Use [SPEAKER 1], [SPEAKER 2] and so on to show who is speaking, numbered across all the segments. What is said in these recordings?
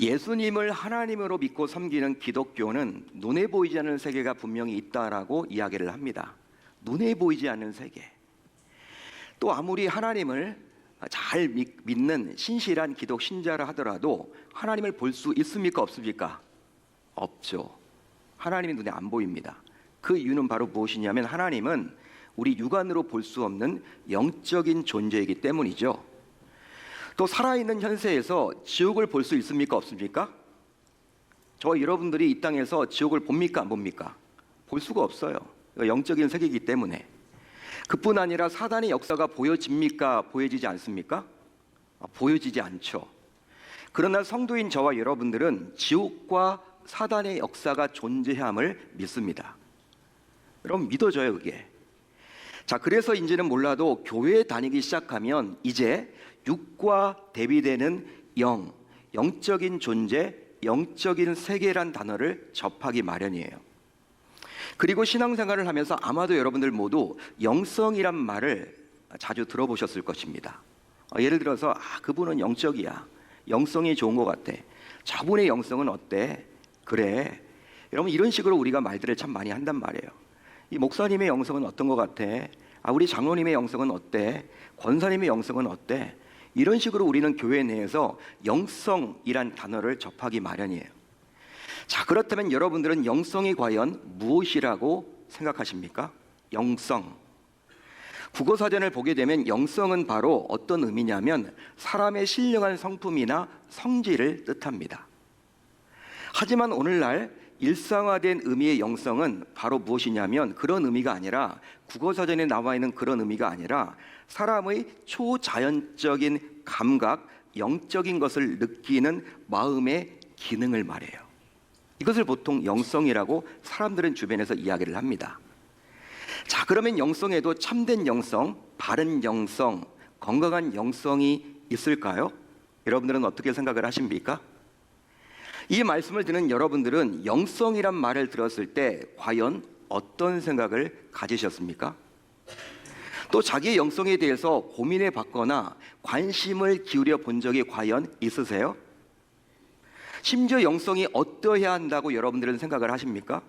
[SPEAKER 1] 예수님을 하나님으로 믿고 섬기는 기독교는 눈에 보이지 않는 세계가 분명히 있다라고 이야기를 합니다. 눈에 보이지 않는 세계. 또 아무리 하나님을 잘 믿는 신실한 기독 신자라 하더라도 하나님을 볼 수 있습니까? 없습니까? 없죠. 하나님이 눈에 안 보입니다. 그 이유는 바로 무엇이냐면 하나님은 우리 육안으로 볼 수 없는 영적인 존재이기 때문이죠. 또 살아있는 현세에서 지옥을 볼 수 있습니까? 없습니까? 저 여러분들이 이 땅에서 지옥을 봅니까? 안 봅니까? 볼 수가 없어요. 영적인 세계이기 때문에. 그뿐 아니라 사단의 역사가 보여집니까? 보여지지 않습니까? 보여지지 않죠. 그러나 성도인 저와 여러분들은 지옥과 사단의 역사가 존재함을 믿습니다. 여러분 믿어져요, 그게. 자, 그래서 이제는 몰라도 교회에 다니기 시작하면 이제 육과 대비되는 영적인 존재, 영적인 세계란 단어를 접하기 마련이에요. 그리고 신앙생활을 하면서 아마도 여러분들 모두 영성이란 말을 자주 들어보셨을 것입니다. 예를 들어서 그분은 영적이야, 영성이 좋은 것 같아, 저분의 영성은 어때? 그래. 여러분 이런 식으로 우리가 말들을 참 많이 한단 말이에요. 이 목사님의 영성은 어떤 것 같아? 우리 장로님의 영성은 어때? 권사님의 영성은 어때? 이런 식으로 우리는 교회 내에서 영성이란 단어를 접하기 마련이에요. 자, 그렇다면 여러분들은 영성이 과연 무엇이라고 생각하십니까? 영성. 국어사전을 보게 되면 영성은 바로 어떤 의미냐면 사람의 신령한 성품이나 성질을 뜻합니다. 하지만 오늘날 일상화된 의미의 영성은 바로 무엇이냐면 그런 의미가 아니라, 국어사전에 나와 있는 그런 의미가 아니라 사람의 초자연적인 감각, 영적인 것을 느끼는 마음의 기능을 말해요. 이것을 보통 영성이라고 사람들은 주변에서 이야기를 합니다. 자, 그러면 영성에도 참된 영성, 바른 영성, 건강한 영성이 있을까요? 여러분들은 어떻게 생각을 하십니까? 이 말씀을 듣는 여러분들은 영성이란 말을 들었을 때 과연 어떤 생각을 가지셨습니까? 또 자기의 영성에 대해서 고민해 봤거나 관심을 기울여 본 적이 과연 있으세요? 심지어 영성이 어떠해야 한다고 여러분들은 생각을 하십니까?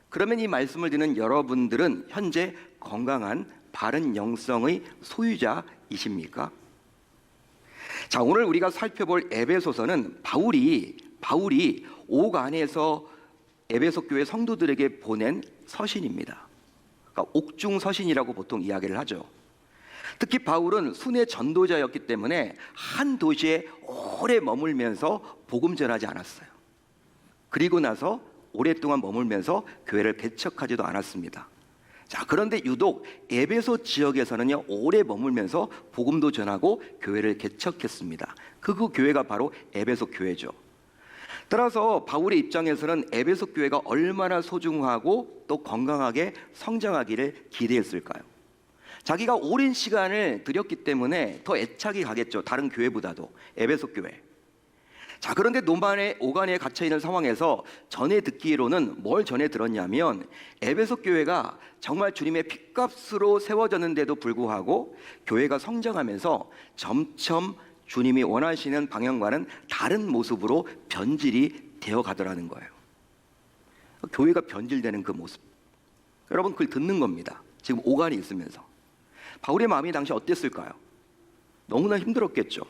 [SPEAKER 1] 그러면 이 말씀을 듣는 여러분들은 현재 건강한 바른 영성의 소유자이십니까? 자, 오늘 우리가 살펴볼 에베소서는 바울이 옥 안에서 에베소 교회 성도들에게 보낸 서신입니다. 그러니까 옥중서신이라고 보통 이야기를 하죠. 특히 바울은 순회 전도자였기 때문에 한 도시에 오래 머물면서 복음 전하지 않았어요. 그리고 나서 오랫동안 머물면서 교회를 개척하지도 않았습니다. 자, 그런데 유독 에베소 지역에서는요, 오래 머물면서 복음도 전하고 교회를 개척했습니다. 그 교회가 바로 에베소 교회죠. 따라서 바울의 입장에서는 에베소 교회가 얼마나 소중하고 또 건강하게 성장하기를 기대했을까요? 자기가 오랜 시간을 들였기 때문에 더 애착이 가겠죠. 다른 교회보다도. 에베소 교회. 자, 그런데 오간에 갇혀있는 상황에서 전해 듣기로는 뭘 전해 들었냐면 에베소 교회가 정말 주님의 핏값으로 세워졌는데도 불구하고 교회가 성장하면서 점점 주님이 원하시는 방향과는 다른 모습으로 변질이 되어 가더라는 거예요. 교회가 변질되는 그 모습, 여러분 그걸 듣는 겁니다. 지금 오간이 있으면서. 바울의 마음이 당시 어땠을까요? 너무나 힘들었겠죠.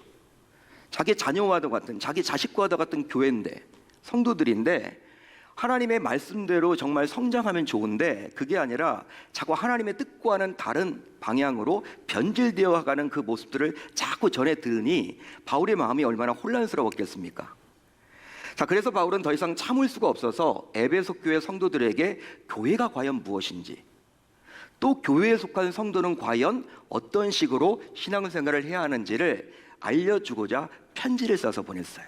[SPEAKER 1] 자기 자녀와도 같은, 자기 자식과도 같은 교회인데, 성도들인데 하나님의 말씀대로 정말 성장하면 좋은데 그게 아니라 자꾸 하나님의 뜻과는 다른 방향으로 변질되어 가는 그 모습들을 자꾸 전해 들으니 바울의 마음이 얼마나 혼란스러웠겠습니까? 자, 그래서 바울은 더 이상 참을 수가 없어서 에베소 교회 성도들에게 교회가 과연 무엇인지, 또 교회에 속한 성도는 과연 어떤 식으로 신앙생활을 해야 하는지를 알려주고자 편지를 써서 보냈어요.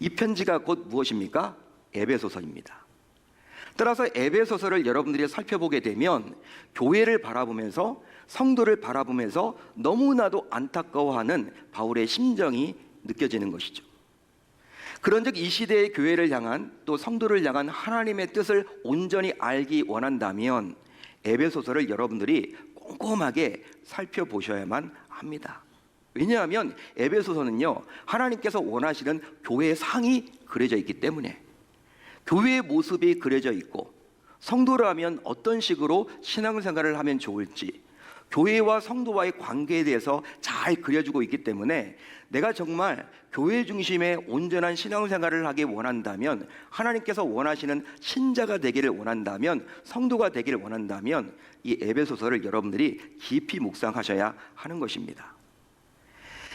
[SPEAKER 1] 이 편지가 곧 무엇입니까? 에베소서입니다. 따라서 에베소서를 여러분들이 살펴보게 되면 교회를 바라보면서, 성도를 바라보면서 너무나도 안타까워하는 바울의 심정이 느껴지는 것이죠. 그런즉 이 시대의 교회를 향한, 또 성도를 향한 하나님의 뜻을 온전히 알기 원한다면 에베소서를 여러분들이 꼼꼼하게 살펴보셔야만 합니다. 왜냐하면 에베소서는요, 하나님께서 원하시는 교회의 상이 그려져 있기 때문에, 교회의 모습이 그려져 있고, 성도라면 어떤 식으로 신앙생활을 하면 좋을지, 교회와 성도와의 관계에 대해서 잘 그려주고 있기 때문에, 내가 정말 교회 중심의 온전한 신앙생활을 하기 원한다면, 하나님께서 원하시는 신자가 되기를 원한다면, 성도가 되기를 원한다면, 이 에베소서를 여러분들이 깊이 묵상하셔야 하는 것입니다.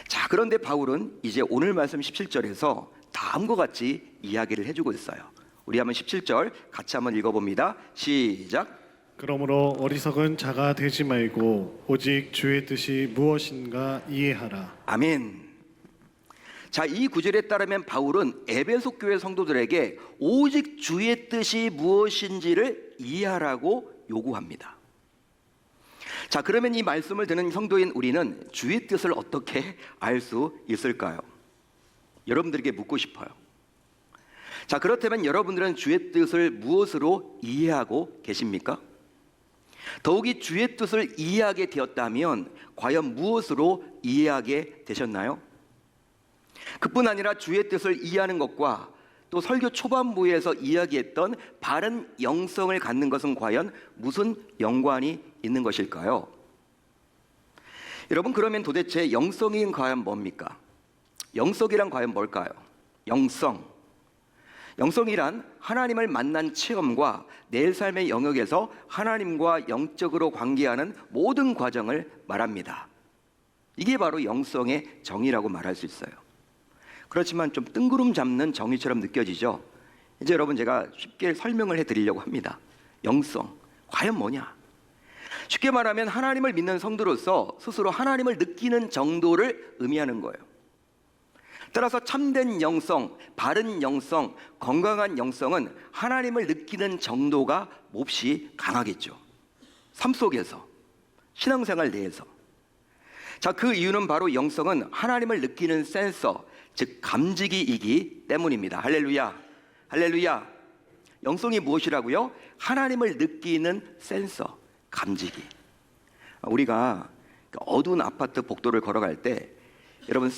[SPEAKER 1] 자, 그런데 바울은 이제 오늘 말씀 17절에서 다음과 같이 이야기를 해주고 있어요. 우리 한번 17절 같이 한번 읽어봅니다. 시작.
[SPEAKER 2] 그러므로 어리석은 자가 되지 말고 오직 주의 뜻이 무엇인가 이해하라.
[SPEAKER 1] 아멘. 자, 이 구절에 따르면 바울은 에베소 교회 성도들에게 오직 주의 뜻이 무엇인지를 이해하라고 요구합니다. 자, 그러면 이 말씀을 듣는 성도인 우리는 주의 뜻을 어떻게 알 수 있을까요? 여러분들에게 묻고 싶어요. 자, 그렇다면 여러분들은 주의 뜻을 무엇으로 이해하고 계십니까? 더욱이 주의 뜻을 이해하게 되었다면 과연 무엇으로 이해하게 되셨나요? 그뿐 아니라 주의 뜻을 이해하는 것과 또 설교 초반부에서 이야기했던 바른 영성을 갖는 것은 과연 무슨 연관이 있는 것일까요? 여러분, 그러면 도대체 영성이 과연 뭡니까? 영성이란 과연 뭘까요? 영성이란 하나님을 만난 체험과 내 삶의 영역에서 하나님과 영적으로 관계하는 모든 과정을 말합니다. 이게 바로 영성의 정의라고 말할 수 있어요. 그렇지만 좀 뜬구름 잡는 정의처럼 느껴지죠? 이제 여러분, 제가 쉽게 설명을 해드리려고 합니다. 영성, 과연 뭐냐? 쉽게 말하면 하나님을 믿는 성도로서 스스로 하나님을 느끼는 정도를 의미하는 거예요. 따라서 참된 영성, 바른 영성, 건강한 영성은 하나님을 느끼는 정도가 몹시 강하겠죠. 삶 속에서, 신앙생활 내에서. 자, 그 이유는 바로 영성은 하나님을 느끼는 센서, 즉 감지기이기 때문입니다. 할렐루야, 할렐루야. 영성이 무엇이라고요? 하나님을 느끼는 센서, 감지기. 우리가 어두운 아파트 복도를 걸어갈 때 여러분,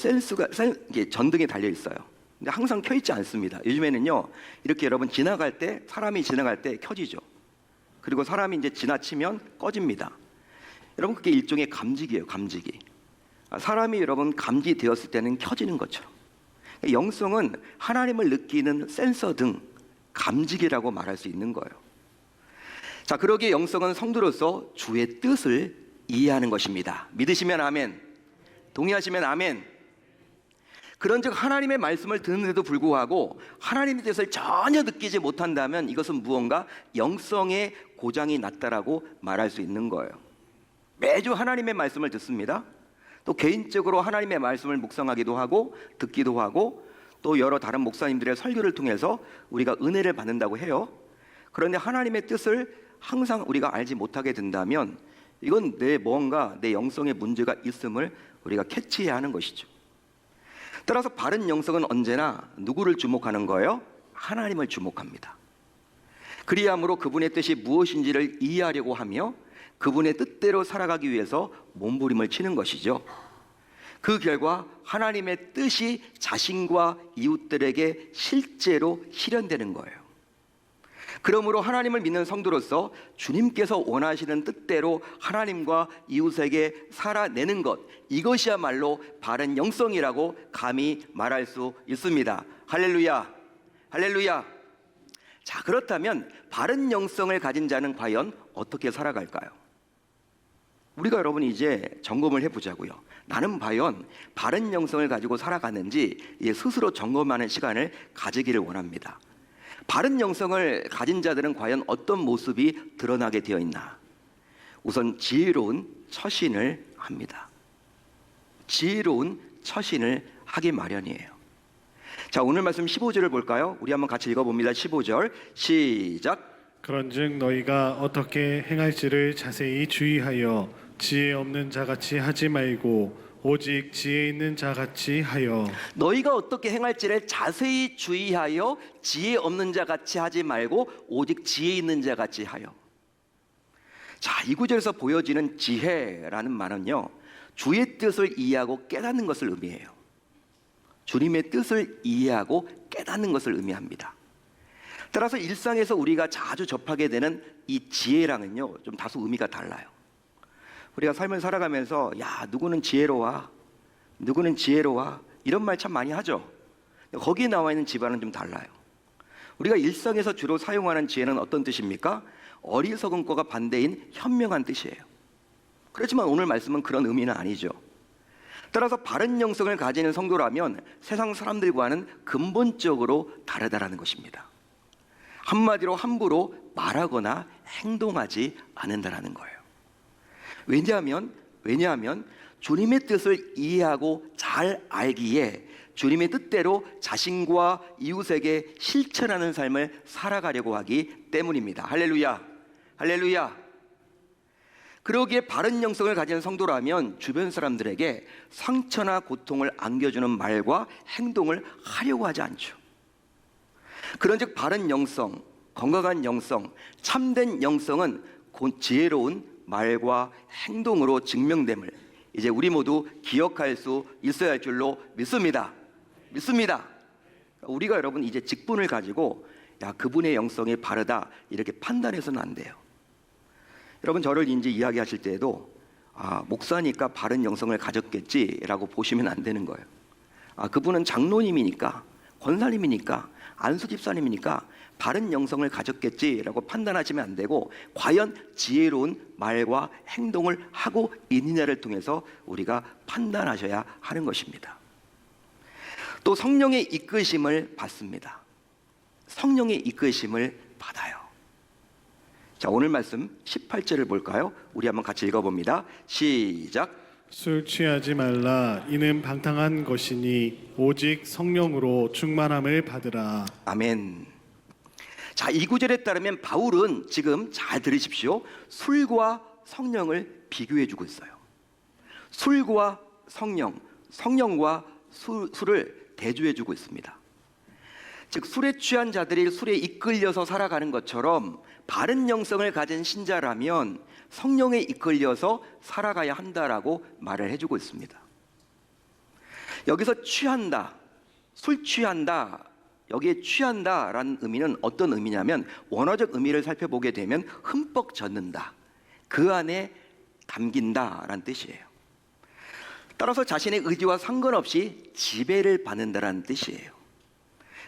[SPEAKER 1] 이게 전등이 달려 있어요. 근데 항상 켜 있지 않습니다. 요즘에는요, 이렇게 여러분 사람이 지나갈 때 켜지죠. 그리고 사람이 이제 지나치면 꺼집니다. 여러분, 그게 일종의 감지기예요, 감지기. 사람이 여러분 감지되었을 때는 켜지는 것처럼, 영성은 하나님을 느끼는 센서 등 감지기라고 말할 수 있는 거예요. 자, 그러기에 영성은 성도로서 주의 뜻을 이해하는 것입니다. 믿으시면 아멘, 동의하시면 아멘. 그런즉 하나님의 말씀을 듣는데도 불구하고 하나님의 뜻을 전혀 느끼지 못한다면 이것은 무언가 영성의 고장이 났다라고 말할 수 있는 거예요. 매주 하나님의 말씀을 듣습니다. 또 개인적으로 하나님의 말씀을 묵상하기도 하고 듣기도 하고 또 여러 다른 목사님들의 설교를 통해서 우리가 은혜를 받는다고 해요. 그런데 하나님의 뜻을 항상 우리가 알지 못하게 된다면 이건 내 영성에 문제가 있음을 우리가 캐치해야 하는 것이죠. 따라서 바른 영성은 언제나 누구를 주목하는 거예요? 하나님을 주목합니다. 그리함으로 그분의 뜻이 무엇인지를 이해하려고 하며 그분의 뜻대로 살아가기 위해서 몸부림을 치는 것이죠. 그 결과 하나님의 뜻이 자신과 이웃들에게 실제로 실현되는 거예요. 그러므로 하나님을 믿는 성도로서 주님께서 원하시는 뜻대로 하나님과 이웃에게 살아내는 것, 이것이야말로 바른 영성이라고 감히 말할 수 있습니다. 할렐루야, 할렐루야. 자, 그렇다면 바른 영성을 가진 자는 과연 어떻게 살아갈까요? 우리가 여러분 이제 점검을 해보자고요. 나는 과연 바른 영성을 가지고 살아가는지 스스로 점검하는 시간을 가지기를 원합니다. 바른 영성을 가진 자들은 과연 어떤 모습이 드러나게 되어 있나? 우선 지혜로운 처신을 합니다. 지혜로운 처신을 하기 마련이에요. 자, 오늘 말씀 15절을 볼까요? 우리 한번 같이 읽어봅니다. 15절 시작.
[SPEAKER 2] 그런즉 너희가 어떻게 행할지를 자세히 주의하여 지혜 없는 자같이 하지 말고 오직 지혜 있는 자같이 하여.
[SPEAKER 1] 너희가 어떻게 행할지를 자세히 주의하여 지혜 없는 자같이 하지 말고 오직 지혜 있는 자같이 하여. 자, 이 구절에서 보여지는 지혜라는 말은요, 주의 뜻을 이해하고 깨닫는 것을 의미해요. 주님의 뜻을 이해하고 깨닫는 것을 의미합니다. 따라서 일상에서 우리가 자주 접하게 되는 이 지혜랑은요, 좀 다소 의미가 달라요. 우리가 삶을 살아가면서 야, 누구는 지혜로워, 누구는 지혜로워, 이런 말 참 많이 하죠. 거기에 나와 있는 지혜는 좀 달라요. 우리가 일상에서 주로 사용하는 지혜는 어떤 뜻입니까? 어리석은 것과 반대인 현명한 뜻이에요. 그렇지만 오늘 말씀은 그런 의미는 아니죠. 따라서 바른 영성을 가지는 성도라면 세상 사람들과는 근본적으로 다르다라는 것입니다. 한마디로 함부로 말하거나 행동하지 않는다라는 거예요. 왜냐하면 주님의 뜻을 이해하고 잘 알기에 주님의 뜻대로 자신과 이웃에게 실천하는 삶을 살아가려고 하기 때문입니다. 할렐루야, 할렐루야. 그러기에 바른 영성을 가진 성도라면 주변 사람들에게 상처나 고통을 안겨주는 말과 행동을 하려고 하지 않죠. 그런즉 바른 영성, 건강한 영성, 참된 영성은 곧 지혜로운 말과 행동으로 증명됨을 이제 우리 모두 기억할 수 있어야 할 줄로 믿습니다. 우리가 여러분 이제 직분을 가지고 야, 그분의 영성이 바르다 이렇게 판단해서는 안 돼요. 여러분 저를 이제 이야기하실 때에도 목사니까 바른 영성을 가졌겠지라고 보시면 안 되는 거예요. 그분은 장로님이니까, 권사님이니까, 안수집사님이니까 바른 영성을 가졌겠지라고 판단하시면 안 되고, 과연 지혜로운 말과 행동을 하고 있느냐를 통해서 우리가 판단하셔야 하는 것입니다. 또 성령의 이끄심을 받습니다. 성령의 이끄심을 받아요. 자, 오늘 말씀 18절을 볼까요? 우리 한번 같이 읽어봅니다. 시작.
[SPEAKER 2] 술 취하지 말라. 이는 방탕한 것이니 오직 성령으로 충만함을 받으라.
[SPEAKER 1] 아멘. 자, 이 구절에 따르면 바울은 지금 잘 들으십시오. 술과 성령을 비교해주고 있어요. 술과 성령, 성령과 술을 대조해주고 있습니다. 즉 술에 취한 자들이 술에 이끌려서 살아가는 것처럼 바른 영성을 가진 신자라면 성령에 이끌려서 살아가야 한다라고 말을 해주고 있습니다. 여기서 취한다, 술 취한다, 여기에 취한다라는 의미는 어떤 의미냐면 원어적 의미를 살펴보게 되면 흠뻑 젖는다, 그 안에 담긴다라는 뜻이에요. 따라서 자신의 의지와 상관없이 지배를 받는다라는 뜻이에요.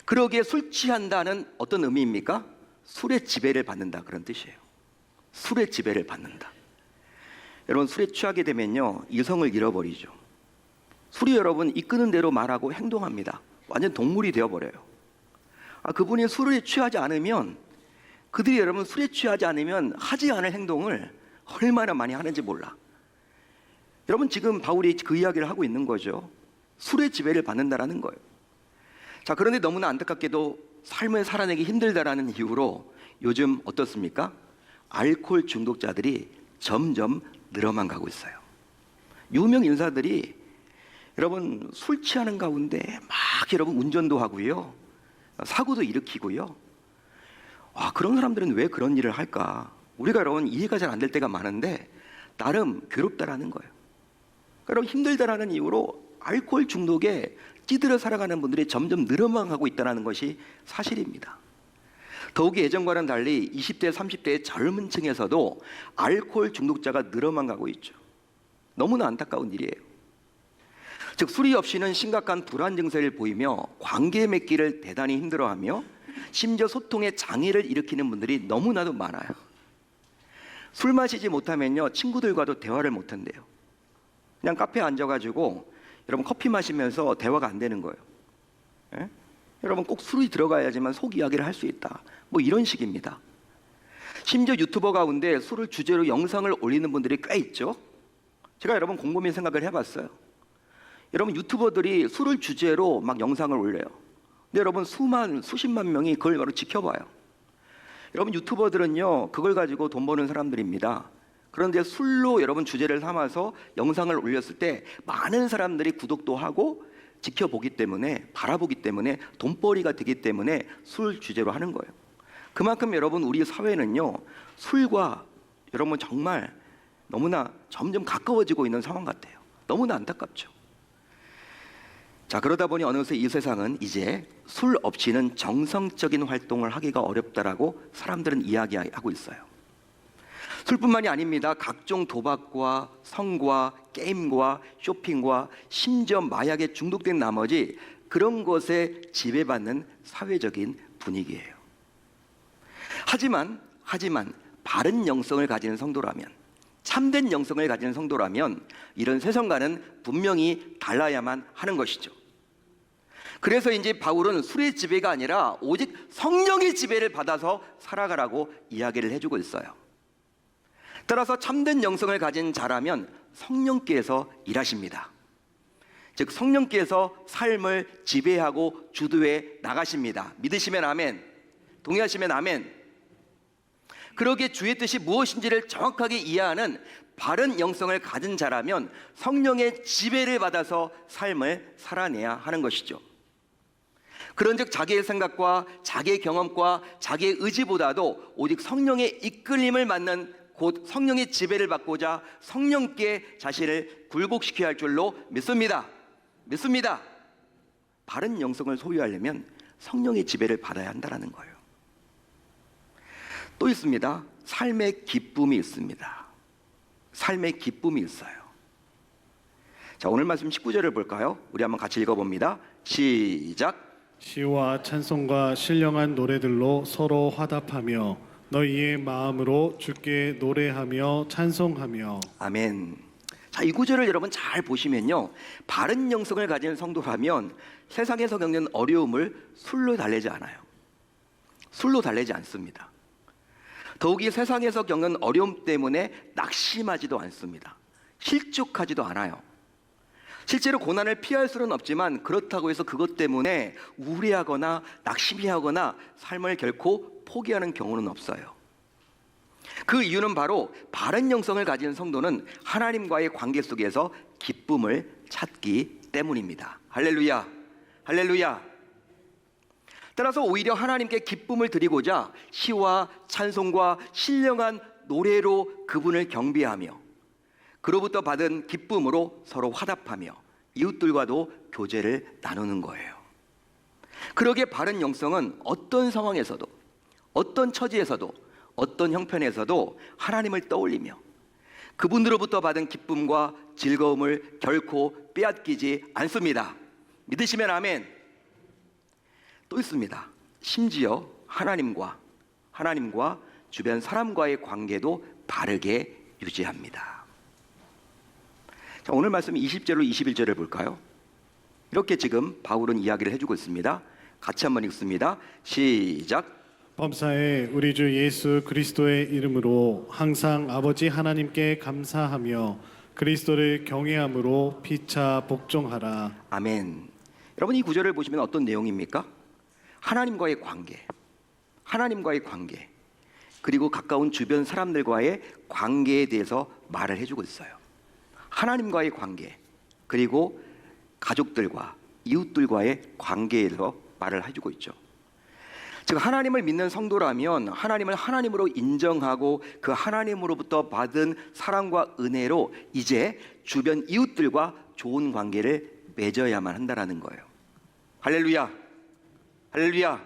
[SPEAKER 1] 그러기에 술 취한다는 어떤 의미입니까? 술의 지배를 받는다, 그런 뜻이에요. 술의 지배를 받는다. 여러분 술에 취하게 되면요 이성을 잃어버리죠. 술이 여러분 이끄는 대로 말하고 행동합니다. 완전 동물이 되어버려요. 그분이 술에 취하지 않으면, 그들이 여러분 술에 취하지 않으면 하지 않을 행동을 얼마나 많이 하는지 몰라. 여러분 지금 바울이 그 이야기를 하고 있는 거죠. 술의 지배를 받는다라는 거예요. 자, 그런데 너무나 안타깝게도 삶을 살아내기 힘들다라는 이유로 요즘 어떻습니까? 알코올 중독자들이 점점 늘어만 가고 있어요. 유명 인사들이 여러분 술 취하는 가운데 막 여러분 운전도 하고요, 사고도 일으키고요. 그런 사람들은 왜 그런 일을 할까? 우리가 여러분 이해가 잘 안 될 때가 많은데 나름 괴롭다라는 거예요. 여러분 힘들다라는 이유로 알코올 중독에 찌들어 살아가는 분들이 점점 늘어만 가고 있다는 것이 사실입니다. 더욱이 예전과는 달리 20대, 30대의 젊은 층에서도 알코올 중독자가 늘어만 가고 있죠. 너무나 안타까운 일이에요. 즉 술이 없이는 심각한 불안 증세를 보이며 관계 맺기를 대단히 힘들어하며 심지어 소통에 장애를 일으키는 분들이 너무나도 많아요. 술 마시지 못하면요 친구들과도 대화를 못한대요. 그냥 카페에 앉아가지고 여러분 커피 마시면서 대화가 안 되는 거예요. 예? 여러분 꼭 술이 들어가야지만 속 이야기를 할 수 있다, 뭐 이런 식입니다. 심지어 유튜버 가운데 술을 주제로 영상을 올리는 분들이 꽤 있죠. 제가 여러분 곰곰이 생각을 해봤어요. 여러분 유튜버들이 술을 주제로 막 영상을 올려요. 근데 여러분 수십만 명이 그걸 바로 지켜봐요. 여러분 유튜버들은요 그걸 가지고 돈 버는 사람들입니다. 그런데 술로 여러분 주제를 삼아서 영상을 올렸을 때 많은 사람들이 구독도 하고 지켜보기 때문에, 바라보기 때문에 돈벌이가 되기 때문에 술 주제로 하는 거예요. 그만큼 여러분 우리 사회는요 술과 여러분 정말 너무나 점점 가까워지고 있는 상황 같아요. 너무나 안타깝죠. 자, 그러다 보니 어느새 이 세상은 이제 술 없이는 정성적인 활동을 하기가 어렵다라고 사람들은 이야기하고 있어요. 술뿐만이 아닙니다. 각종 도박과 성과 게임과 쇼핑과 심지어 마약에 중독된 나머지 그런 것에 지배받는 사회적인 분위기예요. 하지만 바른 영성을 가지는 성도라면, 참된 영성을 가지는 성도라면 이런 세상과는 분명히 달라야만 하는 것이죠. 그래서 이제 바울은 술의 지배가 아니라 오직 성령의 지배를 받아서 살아가라고 이야기를 해주고 있어요. 따라서 참된 영성을 가진 자라면 성령께서 일하십니다. 즉 성령께서 삶을 지배하고 주도해 나가십니다. 믿으시면 아멘, 동의하시면 아멘. 그러기에 주의 뜻이 무엇인지를 정확하게 이해하는 바른 영성을 가진 자라면 성령의 지배를 받아서 삶을 살아내야 하는 것이죠. 그런즉 자기의 생각과 자기의 경험과 자기의 의지보다도 오직 성령의 이끌림을 받는 곧 성령의 지배를 받고자 성령께 자신을 굴복시켜야 할 줄로 믿습니다. 바른 영성을 소유하려면 성령의 지배를 받아야 한다는 거예요. 또 있습니다. 삶의 기쁨이 있습니다. 삶의 기쁨이 있어요. 자, 오늘 말씀 19절을 볼까요? 우리 한번 같이 읽어봅니다. 시작.
[SPEAKER 2] 시와 찬송과 신령한 노래들로 서로 화답하며 너희의 마음으로 주께 노래하며 찬송하며. 아멘.
[SPEAKER 1] 자, 이 구절을 여러분 잘 보시면요, 바른 영성을 가진 성도라면 세상에서 겪는 어려움을 술로 달래지 않아요. 술로 달래지 않습니다. 더욱이 세상에서 겪는 어려움 때문에 낙심하지도 않습니다. 실족하지도 않아요. 실제로 고난을 피할 수는 없지만 그렇다고 해서 그것 때문에 우울해하거나 낙심해하거나 삶을 결코 포기하는 경우는 없어요. 그 이유는 바로 바른 영성을 가진 성도는 하나님과의 관계 속에서 기쁨을 찾기 때문입니다. 할렐루야, 할렐루야. 따라서 오히려 하나님께 기쁨을 드리고자 시와 찬송과 신령한 노래로 그분을 경배하며 그로부터 받은 기쁨으로 서로 화답하며 이웃들과도 교제를 나누는 거예요. 그러기에 바른 영성은 어떤 상황에서도, 어떤 처지에서도, 어떤 형편에서도 하나님을 떠올리며 그분으로부터 받은 기쁨과 즐거움을 결코 빼앗기지 않습니다. 믿으시면 아멘. 또 있습니다. 심지어 하나님과 주변 사람과의 관계도 바르게 유지합니다. 자, 오늘 말씀 20절로 21절을 볼까요? 이렇게 지금 바울은 이야기를 해주고 있습니다. 같이 한번 읽습니다. 시작.
[SPEAKER 2] 범사에 우리 주 예수 그리스도의 이름으로 항상 아버지 하나님께 감사하며 그리스도를 경외함으로 피차 복종하라.
[SPEAKER 1] 아멘. 여러분 이 구절을 보시면 어떤 내용입니까? 하나님과의 관계, 그리고 가까운 주변 사람들과의 관계에 대해서 말을 해주고 있어요. 하나님과의 관계, 그리고 가족들과 이웃들과의 관계에서 말을 해주고 있죠. 즉 하나님을 믿는 성도라면 하나님을 하나님으로 인정하고 그 하나님으로부터 받은 사랑과 은혜로 이제 주변 이웃들과 좋은 관계를 맺어야만 한다는 거예요. 할렐루야, 할렐루야.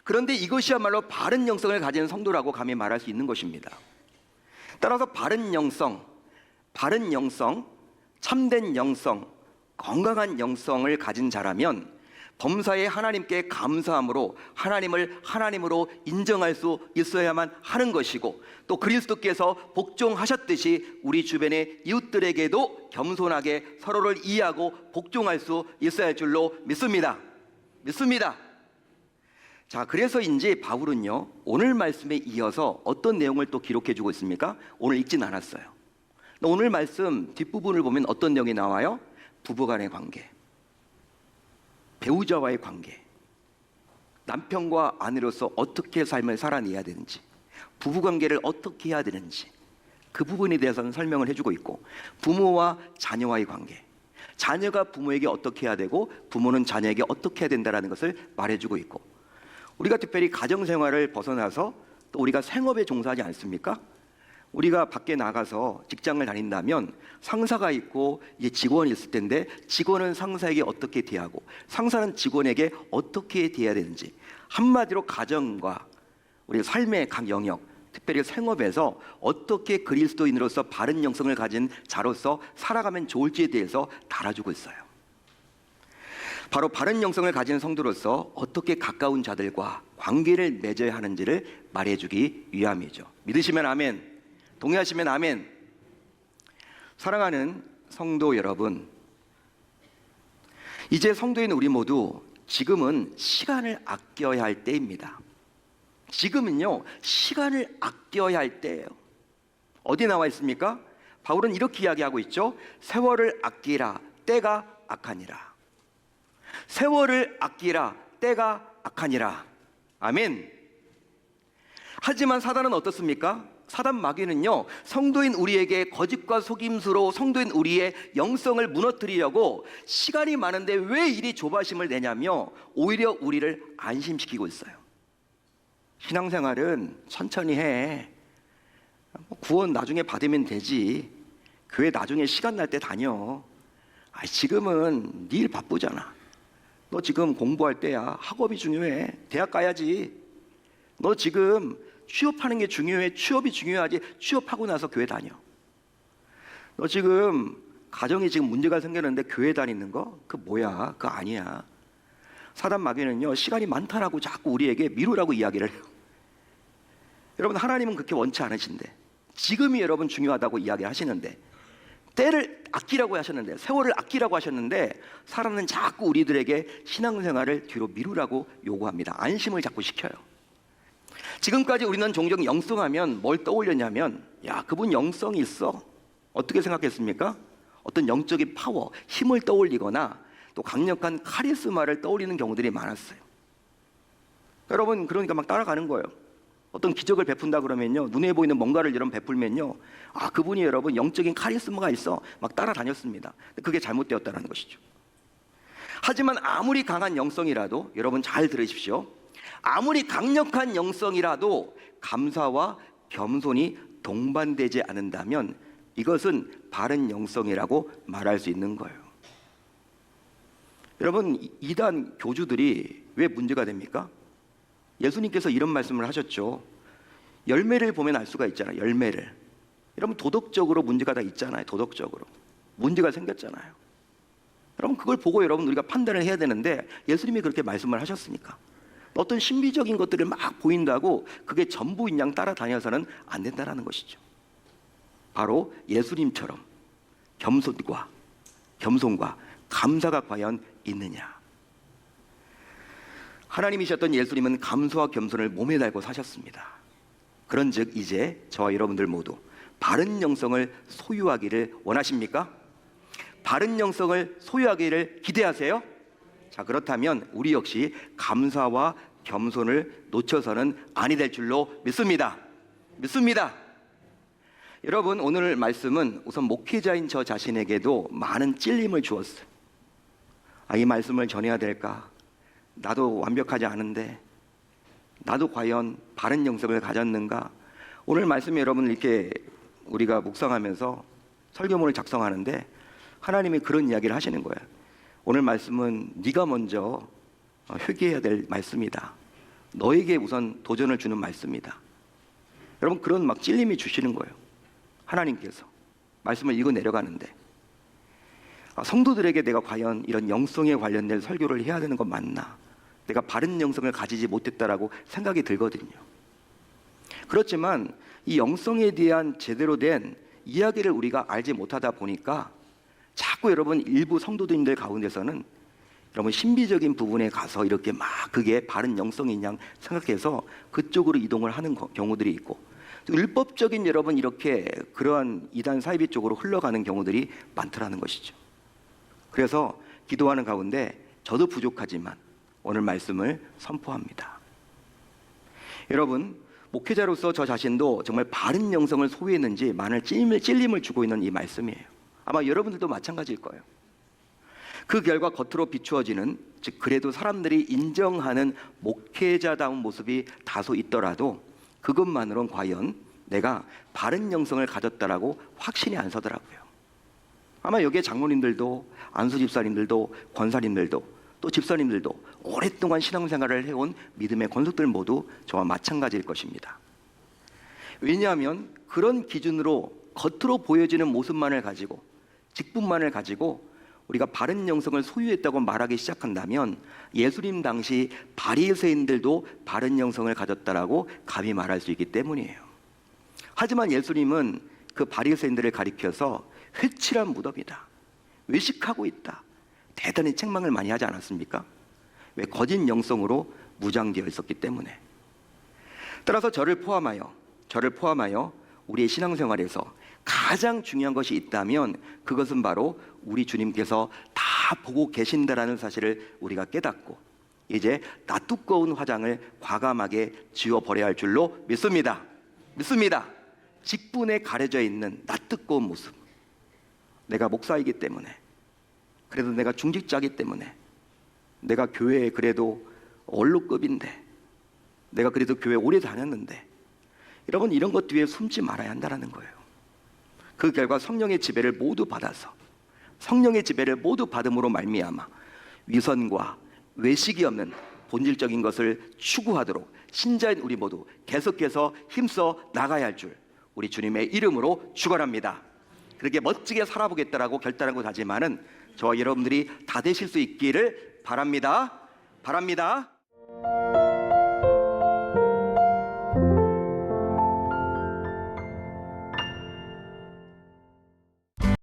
[SPEAKER 1] 그런데 이것이야말로 바른 영성을 가진 성도라고 감히 말할 수 있는 것입니다. 따라서 바른 영성, 참된 영성, 건강한 영성을 가진 자라면 범사에 하나님께 감사함으로 하나님을 하나님으로 인정할 수 있어야만 하는 것이고, 또 그리스도께서 복종하셨듯이 우리 주변의 이웃들에게도 겸손하게 서로를 이해하고 복종할 수 있어야 할 줄로 믿습니다. 자, 그래서인지 바울은요 오늘 말씀에 이어서 어떤 내용을 또 기록해 주고 있습니까? 오늘 읽진 않았어요. 오늘 말씀 뒷부분을 보면 어떤 내용이 나와요? 부부간의 관계, 배우자와의 관계, 남편과 아내로서 어떻게 삶을 살아내야 되는지, 부부관계를 어떻게 해야 되는지 그 부분에 대해서는 설명을 해주고 있고, 부모와 자녀와의 관계, 자녀가 부모에게 어떻게 해야 되고 부모는 자녀에게 어떻게 해야 된다는 것을 말해주고 있고, 우리가 특별히 가정생활을 벗어나서 또 우리가 생업에 종사하지 않습니까? 우리가 밖에 나가서 직장을 다닌다면 상사가 있고 이제 직원이 있을 텐데 직원은 상사에게 어떻게 대하고 상사는 직원에게 어떻게 대해야 되는지, 한마디로 가정과 우리 삶의 각 영역, 특별히 생업에서 어떻게 그리스도인으로서 바른 영성을 가진 자로서 살아가면 좋을지에 대해서 달아주고 있어요. 바로 바른 영성을 가진 성도로서 어떻게 가까운 자들과 관계를 맺어야 하는지를 말해주기 위함이죠. 믿으시면 아멘, 동의하시면 아멘. 사랑하는 성도 여러분, 이제 성도인 우리 모두 지금은 시간을 아껴야 할 때입니다. 지금은요, 시간을 아껴야 할 때예요. 어디 나와 있습니까? 바울은 이렇게 이야기하고 있죠. 세월을 아끼라, 때가 악하니라. 세월을 아끼라, 때가 악하니라. 아멘. 하지만 사단은 어떻습니까? 사단 마귀는요, 성도인 우리에게 거짓과 속임수로 성도인 우리의 영성을 무너뜨리려고 시간이 많은데 왜 이리 조바심을 내냐며 오히려 우리를 안심시키고 있어요. 신앙생활은 천천히 해. 구원 나중에 받으면 되지. 교회 나중에 시간 날 때 다녀. 지금은 네 일 바쁘잖아. 너 지금 공부할 때야. 학업이 중요해. 대학 가야지. 너 지금 취업하는 게 중요해. 취업이 중요하지. 취업하고 나서 교회 다녀. 너 지금 가정이 지금 문제가 생겼는데 교회 다니는 거? 그거 뭐야? 그거 아니야. 사단 마귀는요, 시간이 많다라고 자꾸 우리에게 미루라고 이야기를 해요. 여러분, 하나님은 그렇게 원치 않으신데, 지금이 여러분 중요하다고 이야기를 하시는데, 때를 아끼라고 하셨는데, 세월을 아끼라고 하셨는데, 사람은 자꾸 우리들에게 신앙생활을 뒤로 미루라고 요구합니다. 안심을 자꾸 시켜요. 지금까지 우리는 종종 영성하면 뭘 떠올렸냐면, 야, 그분 영성이 있어. 어떻게 생각했습니까? 어떤 영적인 파워, 힘을 떠올리거나 또 강력한 카리스마를 떠올리는 경우들이 많았어요. 여러분, 그러니까 막 따라가는 거예요. 어떤 기적을 베푼다 그러면요, 눈에 보이는 뭔가를 여러분 베풀면요, 그분이 여러분 영적인 카리스마가 있어, 막 따라다녔습니다. 그게 잘못되었다는 것이죠. 하지만 아무리 강한 영성이라도, 여러분 잘 들으십시오, 아무리 강력한 영성이라도 감사와 겸손이 동반되지 않는다면 이것은 바른 영성이라고 말할 수 있는 거예요. 여러분, 이단 교주들이 왜 문제가 됩니까? 예수님께서 이런 말씀을 하셨죠. 열매를 보면 알 수가 있잖아요. 열매를. 여러분, 도덕적으로 문제가 다 있잖아요. 도덕적으로 문제가 생겼잖아요. 여러분, 그걸 보고 여러분 우리가 판단을 해야 되는데, 예수님이 그렇게 말씀을 하셨으니까 어떤 신비적인 것들을 막 보인다고 그게 전부인 양 따라다녀서는 안 된다는 것이죠. 바로 예수님처럼 겸손과 감사가 과연 있느냐. 하나님이셨던 예수님은 감사와 겸손을 몸에 달고 사셨습니다. 그런즉 이제 저와 여러분들 모두 바른 영성을 소유하기를 원하십니까? 바른 영성을 소유하기를 기대하세요? 자, 그렇다면 우리 역시 감사와 겸손을 놓쳐서는 아니 될 줄로 믿습니다. 여러분, 오늘 말씀은 우선 목회자인 저 자신에게도 많은 찔림을 주었어요. 이 말씀을 전해야 될까? 나도 완벽하지 않은데, 나도 과연 바른 영성을 가졌는가? 오늘 말씀이 여러분 이렇게 우리가 묵상하면서 설교문을 작성하는데 하나님이 그런 이야기를 하시는 거예요. 오늘 말씀은 네가 먼저 회개해야 될 말씀이다. 너에게 우선 도전을 주는 말씀이다. 여러분, 그런 막 찔림이 주시는 거예요. 하나님께서 말씀을 읽어 내려가는데, 성도들에게 내가 과연 이런 영성에 관련된 설교를 해야 되는 건 맞나? 내가 바른 영성을 가지지 못했다라고 생각이 들거든요. 그렇지만 이 영성에 대한 제대로 된 이야기를 우리가 알지 못하다 보니까 자꾸 여러분 일부 성도들인들 가운데서는 여러분 신비적인 부분에 가서 이렇게 막 그게 바른 영성인 양 생각해서 그쪽으로 이동을 하는 경우들이 있고, 또 율법적인 여러분 이렇게 그러한 이단 사이비 쪽으로 흘러가는 경우들이 많더라는 것이죠. 그래서 기도하는 가운데 저도 부족하지만 오늘 말씀을 선포합니다. 여러분, 목회자로서 저 자신도 정말 바른 영성을 소유했는지 많은 찔림을 주고 있는 이 말씀이에요. 아마 여러분들도 마찬가지일 거예요. 그 결과 겉으로 비추어지는, 즉 그래도 사람들이 인정하는 목회자다운 모습이 다소 있더라도 그것만으로는 과연 내가 바른 영성을 가졌다라고 확신이 안 서더라고요. 아마 여기에 장로님들도 안수 집사님들도 권사님들도 또 집사님들도 오랫동안 신앙생활을 해온 믿음의 권속들 모두 저와 마찬가지일 것입니다. 왜냐하면 그런 기준으로 겉으로 보여지는 모습만을 가지고 직분만을 가지고 우리가 바른 영성을 소유했다고 말하기 시작한다면 예수님 당시 바리새인들도 바른 영성을 가졌다라고 감히 말할 수 있기 때문이에요. 하지만 예수님은 그 바리새인들을 가리켜서 회칠한 무덤이다, 외식하고 있다, 대단히 책망을 많이 하지 않았습니까? 왜? 거짓 영성으로 무장되어 있었기 때문에. 따라서 저를 포함하여 우리의 신앙생활에서 가장 중요한 것이 있다면 그것은 바로 우리 주님께서 다 보고 계신다라는 사실을 우리가 깨닫고 이제 낯두꺼운 화장을 과감하게 지워버려야 할 줄로 믿습니다. 직분에 가려져 있는 낯두꺼운 모습. 내가 목사이기 때문에, 그래도 내가 중직자이기 때문에, 내가 교회에 그래도 원로급인데, 내가 그래도 교회 오래 다녔는데, 여러분 이런 것 뒤에 숨지 말아야 한다는 거예요. 그 결과 성령의 지배를 모두 받아서 성령의 지배를 모두 받음으로 말미암아 위선과 외식이 없는 본질적인 것을 추구하도록 신자인 우리 모두 계속해서 힘써 나가야 할 줄 우리 주님의 이름으로 축원합니다. 그렇게 멋지게 살아보겠다라고 결단하고 다짐하는 저와 여러분들이 다 되실 수 있기를 바랍니다.